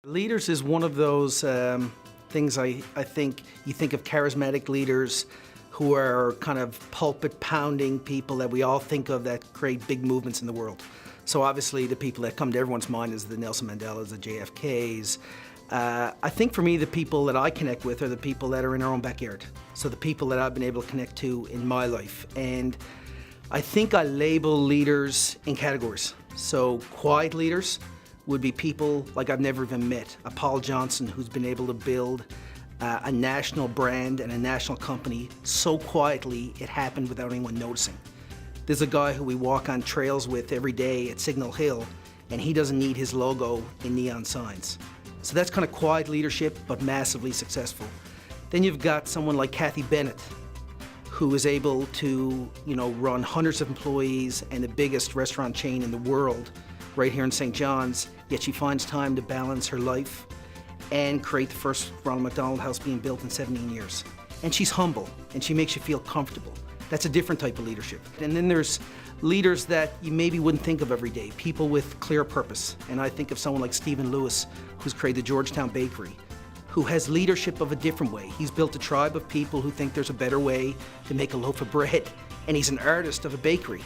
Leaders is one of those things I think you think of charismatic leaders who are kind of pulpit pounding people that we all think of that create big movements in the world. So obviously the people that come to everyone's mind is the Nelson Mandelas, the JFKs. I think for me the people that I connect with are the people that are in our own backyard. So the people that I've been able to connect to in my life. And I think I label leaders in categories. So quiet leaders would be people like I've never even met. A Paul Johnson who's been able to build a national brand and a national company so quietly it happened without anyone noticing. There's a guy who we walk on trails with every day at Signal Hill, and he doesn't need his logo in neon signs. So that's kind of quiet leadership, but massively successful. Then you've got someone like Kathy Bennett, who is able to, run hundreds of employees and the biggest restaurant chain in the world right here in St. John's, yet she finds time to balance her life and create the first Ronald McDonald House being built in 17 years. And she's humble, and she makes you feel comfortable. That's a different type of leadership. And then there's leaders that you maybe wouldn't think of every day, people with clear purpose. And I think of someone like Stephen Lewis, who's created the Georgetown Bakery, who has leadership of a different way. He's built a tribe of people who think there's a better way to make a loaf of bread, and he's an artist of a bakery.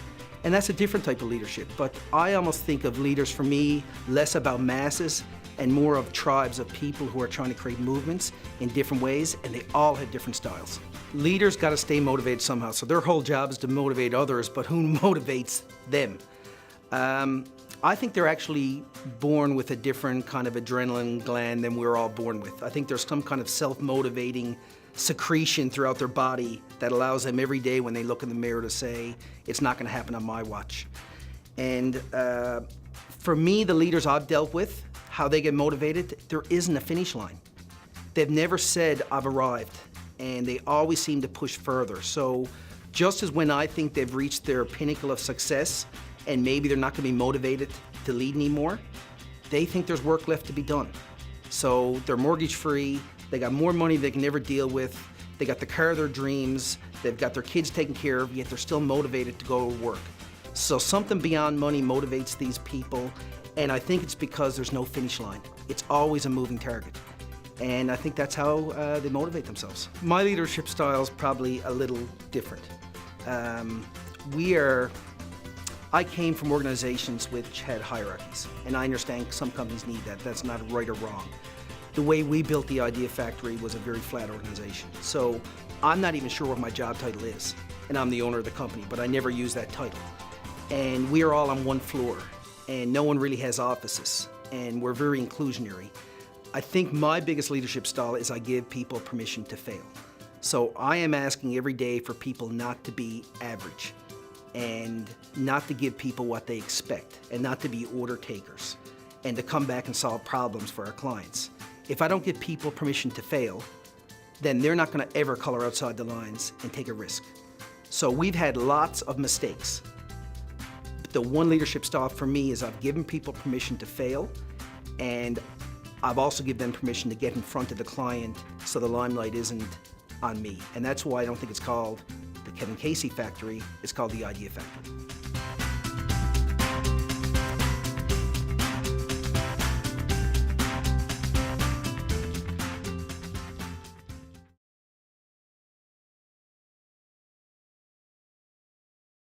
And that's a different type of leadership. But I almost think of leaders, for me, less about masses and more of tribes of people who are trying to create movements in different ways, and they all have different styles. Leaders got to stay motivated somehow, so their whole job is to motivate others, but who motivates them? I think they're actually born with a different kind of adrenaline gland than we're all born with. I think there's some kind of self-motivating secretion throughout their body that allows them every day when they look in the mirror to say, it's not going to happen on my watch. And for me, the leaders I've dealt with, how they get motivated, there isn't a finish line. They've never said, I've arrived, and they always seem to push further. So just as when I think they've reached their pinnacle of success, and maybe they're not going to be motivated to lead anymore, they think there's work left to be done. So they're mortgage-free, they got more money they can never deal with, they got the car of their dreams, they've got their kids taken care of, yet they're still motivated to go to work. So something beyond money motivates these people, and I think it's because there's no finish line. It's always a moving target. And I think that's how they motivate themselves. My leadership style is probably a little different. I came from organizations which had hierarchies, and I understand some companies need that. That's not right or wrong. The way we built the Idea Factory was a very flat organization. So I'm not even sure what my job title is, and I'm the owner of the company, but I never use that title. And we are all on one floor, and no one really has offices, and we're very inclusionary. I think my biggest leadership style is I give people permission to fail. So I am asking every day for people not to be average, and not to give people what they expect, and not to be order takers, and to come back and solve problems for our clients. If I don't give people permission to fail, then they're not going to ever color outside the lines and take a risk. So we've had lots of mistakes. But the one leadership style for me is I've given people permission to fail, and I've also given them permission to get in front of the client so the limelight isn't on me. And that's why I don't think it's called the Kevin Casey Factory, it's called the Idea Factory.